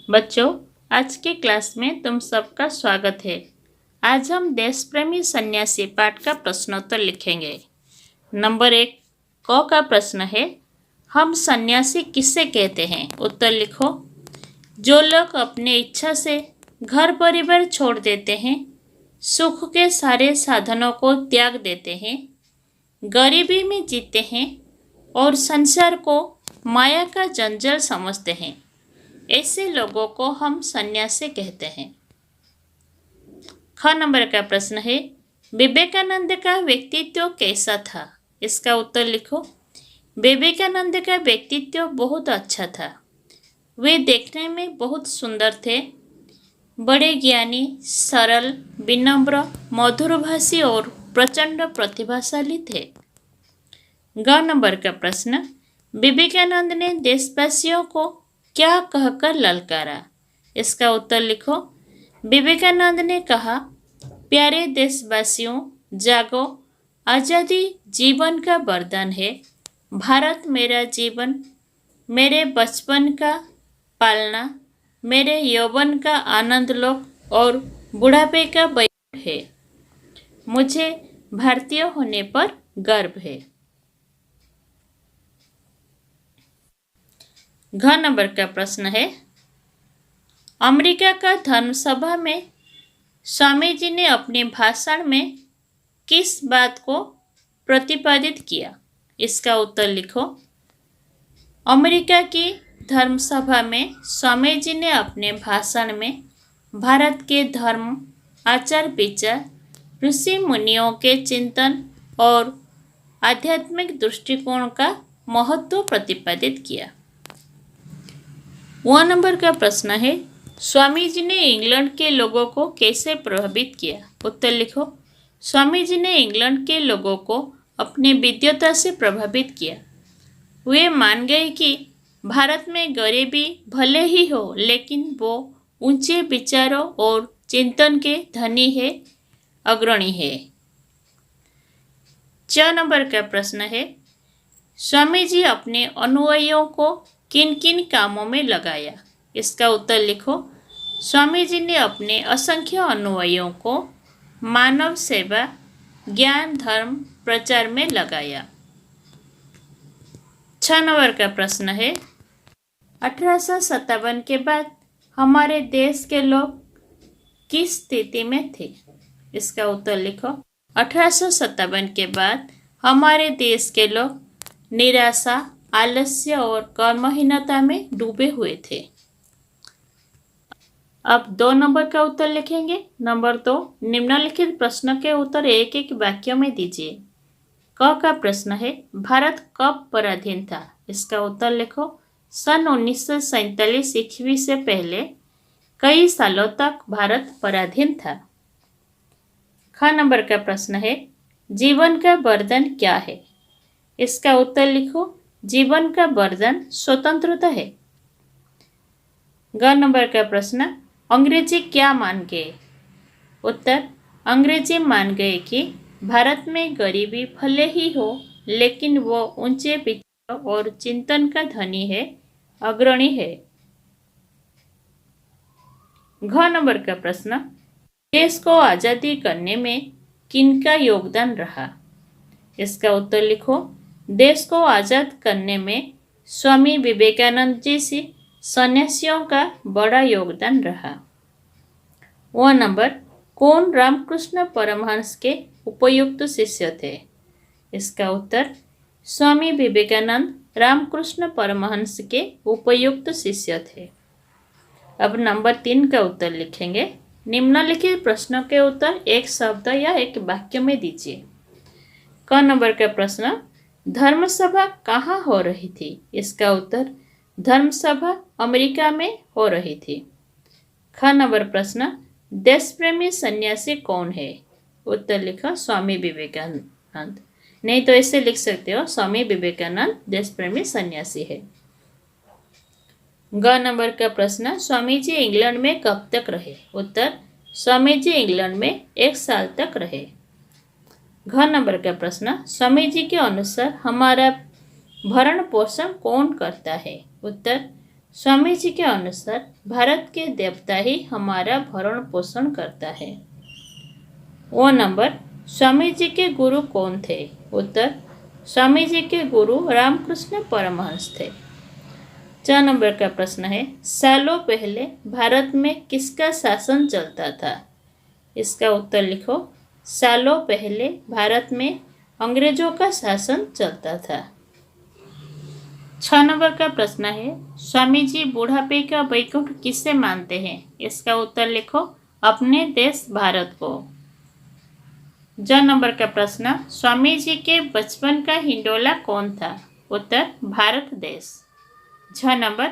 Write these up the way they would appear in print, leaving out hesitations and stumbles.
बच्चों, आज के क्लास में तुम सबका स्वागत है। आज हम देश प्रेमी सन्यासी पाठ का प्रश्नोत्तर लिखेंगे। नंबर 1 क का प्रश्न है, हम सन्यासी किसे कहते हैं? उत्तर लिखो। जो लोग अपने इच्छा से घर परिवार छोड़ देते हैं, सुख के सारे साधनों को त्याग देते हैं, गरीबी में जीते हैं और संसार को माया का जंजाल समझते हैं, ऐसे लोगों को हम सन्यासी कहते हैं। ख नंबर का प्रश्न है, विवेकानंद का व्यक्तित्व कैसा था? इसका उत्तर लिखो। विवेकानंद का व्यक्तित्व बहुत अच्छा था। वे देखने में बहुत सुंदर थे, बड़े ज्ञानी, सरल, विनम्र, मधुरभाषी और प्रचंड प्रतिभाशाली थे। ग नंबर का प्रश्न, विवेकानंद ने देशवासियों को क्या कहकर ललकारा? इसका उत्तर लिखो। विवेकानंद ने कहा, प्यारे देशवासियों, जागो, आज़ादी जीवन का वरदान है। भारत मेरा जीवन, मेरे बचपन का पालना, मेरे यौवन का आनंद लो और बुढ़ापे का वैभव है। मुझे भारतीय होने पर गर्व है। घ नंबर का प्रश्न है, अमेरिका का धर्मसभा में स्वामी जी ने अपने भाषण में किस बात को प्रतिपादित किया? इसका उत्तर लिखो। अमेरिका की धर्मसभा में स्वामी जी ने अपने भाषण में भारत के धर्म, आचार विचार, ऋषि मुनियों के चिंतन और आध्यात्मिक दृष्टिकोण का महत्व प्रतिपादित किया। वह नंबर का प्रश्न है, स्वामी जी ने इंग्लैंड के लोगों को कैसे प्रभावित किया? उत्तर लिखो। स्वामी जी ने इंग्लैंड के लोगों को अपनी विद्वता से प्रभावित किया। वे मान गए कि भारत में गरीबी भले ही हो, लेकिन वो ऊंचे विचारों और चिंतन के धनी है, अग्रणी है। 4 नंबर का प्रश्न है, स्वामी जी अपने अनुयायियों को किन किन कामों में लगाया? इसका उत्तर लिखो। स्वामी जी ने अपने असंख्य अनुयायियों को मानव सेवा, ज्ञान, धर्म प्रचार में लगाया। 6 नंबर का प्रश्न है, 1857 के बाद हमारे देश के लोग किस स्थिति में थे? इसका उत्तर लिखो। 1857 के बाद हमारे देश के लोग निराशा, आलस्य और कर्महीनता में डूबे हुए थे। अब 2 नंबर का उत्तर लिखेंगे। नंबर 2, निम्नलिखित प्रश्न के उत्तर एक एक वाक्य में दीजिए। क का प्रश्न है, भारत कब पराधीन था? इसका उत्तर लिखो। सन 1947 ईस्वी से पहले कई सालों तक भारत पराधीन था। ख नंबर का प्रश्न है, जीवन का वरदान क्या है? इसका उत्तर लिखो। जीवन का वरदान स्वतंत्रता है। ग नंबर का प्रश्न, अंग्रेजी क्या मान गए? उत्तर, अंग्रेजी मान गए कि भारत में गरीबी भले ही हो, लेकिन वो ऊंचे विचार और चिंतन का धनी है, अग्रणी है। घ नंबर का प्रश्न, देश को आजादी करने में किनका योगदान रहा? इसका उत्तर लिखो। देश को आजाद करने में स्वामी विवेकानंद जी से सन्यासियों का बड़ा योगदान रहा। वह नंबर, कौन रामकृष्ण परमहंस के उपयुक्त शिष्य थे? इसका उत्तर, स्वामी विवेकानंद रामकृष्ण परमहंस के उपयुक्त शिष्य थे। अब नंबर 3 का उत्तर लिखेंगे। निम्नलिखित प्रश्नों के उत्तर एक शब्द या एक वाक्य में दीजिए। क नंबर का प्रश्न, धर्मसभा कहाँ हो रही थी? इसका उत्तर, धर्मसभा अमेरिका में हो रही थी। ख नंबर प्रश्न, देश प्रेमी सन्यासी कौन है? उत्तर लिखा, स्वामी विवेकानंद। नहीं तो ऐसे लिख सकते हो, स्वामी विवेकानंद देश प्रेमी सन्यासी है। ग नंबर का प्रश्न, स्वामी जी इंग्लैंड में कब तक रहे? उत्तर, स्वामी जी इंग्लैंड में 1 साल तक रहे। घ नंबर का प्रश्न, स्वामी जी के अनुसार हमारा भरण पोषण कौन करता है? उत्तर, स्वामी जी के अनुसार भारत के देवता ही हमारा भरण पोषण करता है। वो नंबर, स्वामी जी के गुरु कौन थे? उत्तर, स्वामी जी के गुरु रामकृष्ण परमहंस थे। 4 नंबर का प्रश्न है, सालों पहले भारत में किसका शासन चलता था? इसका उत्तर लिखो। सालों पहले भारत में अंग्रेजों का शासन चलता था। 6 नंबर का प्रश्न है, स्वामी जी बुढ़ापे का वैकुंठ किसे मानते हैं? इसका उत्तर लिखो, अपने देश भारत को। 4 नंबर का प्रश्न, स्वामी जी के बचपन का हिंडोला कौन था? उत्तर, भारत देश। 6 नंबर,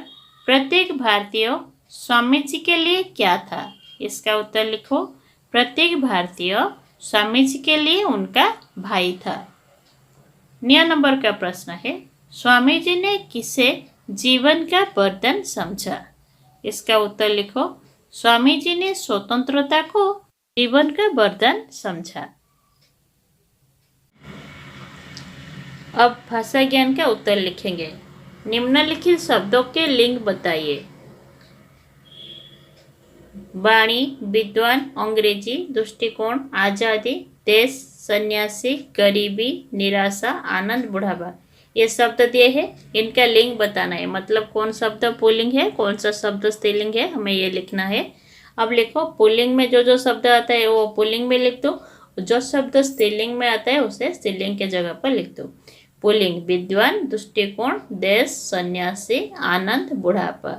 प्रत्येक भारतीय स्वामी जी के लिए क्या था? इसका उत्तर लिखो, प्रत्येक भारतीय स्वामी जी के लिए उनका भाई था। 9 नंबर का प्रश्न है, स्वामी जी ने किसे जीवन का वरदान समझा? इसका उत्तर लिखो, स्वामी जी ने स्वतंत्रता को जीवन का वरदान समझा। अब भाषा ज्ञान का उत्तर लिखेंगे। निम्नलिखित शब्दों के लिंग बताइए। वाणी, विद्वान, अंग्रेजी, दृष्टिकोण, आजादी, देश, सन्यासी, गरीबी, निराशा, आनंद, बुढ़ापा। ये शब्द दिए हैं, इनका लिंग बताना है। मतलब कौन शब्द पुल्लिंग है, कौन सा शब्द स्त्रीलिंग है, हमें ये लिखना है। अब लिखो, पुल्लिंग में जो जो शब्द आता है वो पुल्लिंग में लिख दो, जो शब्द स्त्रीलिंग में आता है उसे स्त्रीलिंग के जगह पर लिख दो। पुल्लिंग, विद्वान, दृष्टिकोण, देश, सन्यासी, आनंद, बुढ़ापा।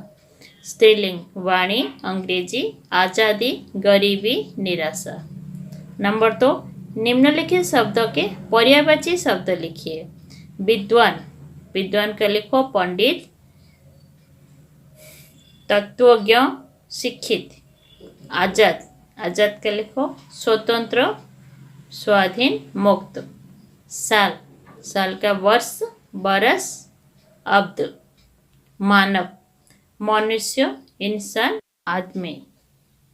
स्त्रीलिंग, वाणी, अंग्रेजी, आजादी, गरीबी, निराशा। नंबर 2, निम्नलिखित शब्दों के पर्यायवाची शब्द लिखिए। विद्वान, विद्वान का लिखो पंडित, तत्वज्ञ, शिक्षित। आजाद, आजाद का लिखो स्वतंत्र, स्वाधीन, मुक्त। साल, साल का वर्ष, बरस, अब्द। मानव, मनुष्य, इंसान, आदमी।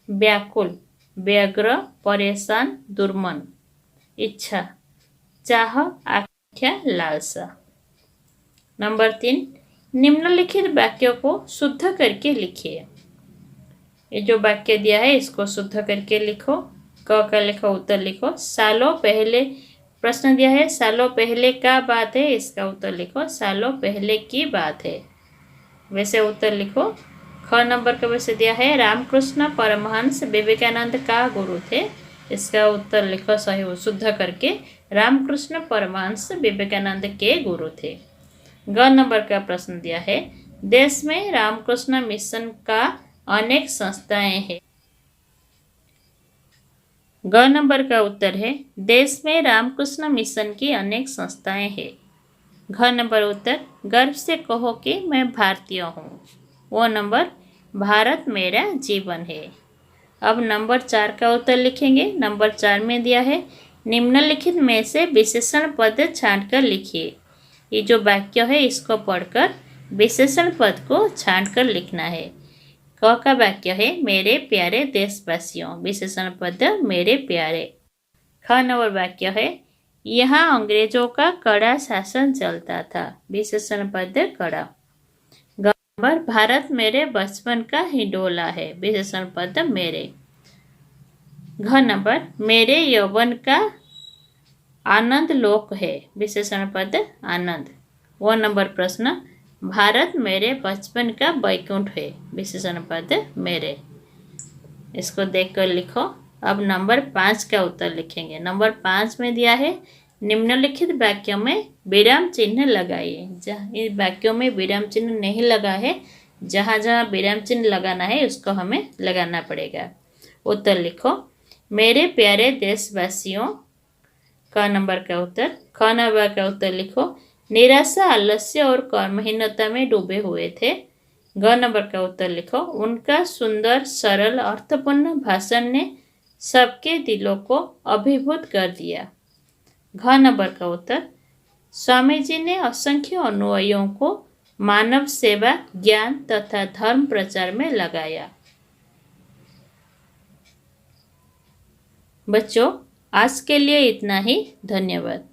व्याकुल, व्यग्र, परेशान, दुर्मन। इच्छा, चाह, आकांक्षा, लालसा। नंबर 3, निम्नलिखित वाक्यों को शुद्ध करके लिखिए। ये जो वाक्य दिया है इसको शुद्ध करके लिखो। क का लिखो, उत्तर लिखो। सालों पहले, प्रश्न दिया है सालों पहले का बात है, इसका उत्तर लिखो सालों पहले की बात है। वैसे उत्तर लिखो। ख नंबर का वैसे दिया है रामकृष्ण परमहंस विवेकानंद का गुरु थे, इसका उत्तर लिखो सही शुद्ध करके, रामकृष्ण परमहंस विवेकानंद के गुरु थे। ग नंबर का प्रश्न दिया है देश में रामकृष्ण मिशन का अनेक संस्थाएं हैं। ग नंबर का उत्तर है देश में रामकृष्ण मिशन की अनेक संस्थाएं हैं। घ नंबर उत्तर, गर्व से कहो कि मैं भारतीय हूँ। वो नंबर, भारत मेरा जीवन है। अब नंबर 4 का उत्तर लिखेंगे। नंबर 4 में दिया है निम्नलिखित में से विशेषण पद छांट कर लिखिए। ये जो वाक्य है इसको पढ़कर विशेषण पद को छांट कर लिखना है। क का वाक्य है मेरे प्यारे देशवासियों, विशेषण पद मेरे प्यारे। ख नंबर वाक्य है यहाँ अंग्रेजों का कड़ा शासन चलता था, विशेषण पद कड़ा। ग नंबर, भारत मेरे बचपन का हिडोला है, विशेषण पद मेरे। घ नंबर, मेरे यौवन का आनंद लोक है, विशेषण पद आनंद। वो नंबर प्रश्न, भारत मेरे बचपन का वैकुंठ है, विशेषण पद मेरे। इसको देखकर लिखो। अब नंबर 5 का उत्तर लिखेंगे। नंबर 5 में दिया है निम्नलिखित वाक्यों में विराम चिन्ह लगाइए। इन वाक्यों में विराम चिन्ह नहीं लगा है, जहाँ जहाँ विराम चिन्ह लगाना है उसको हमें लगाना पड़ेगा। उत्तर लिखो, मेरे प्यारे देशवासियों का नंबर का उत्तर। ख नंबर का उत्तर लिखो, निराशा, आलस्य और कर्महीनता में डूबे हुए थे। ग नंबर का उत्तर लिखो, उनका सुंदर, सरल, अर्थपूर्ण भाषण ने सबके दिलों को अभिभूत कर दिया। घ नंबर का उत्तर, स्वामी जी ने असंख्य अनुयायियों को मानव सेवा, ज्ञान तथा धर्म प्रचार में लगाया। बच्चों, आज के लिए इतना ही। धन्यवाद।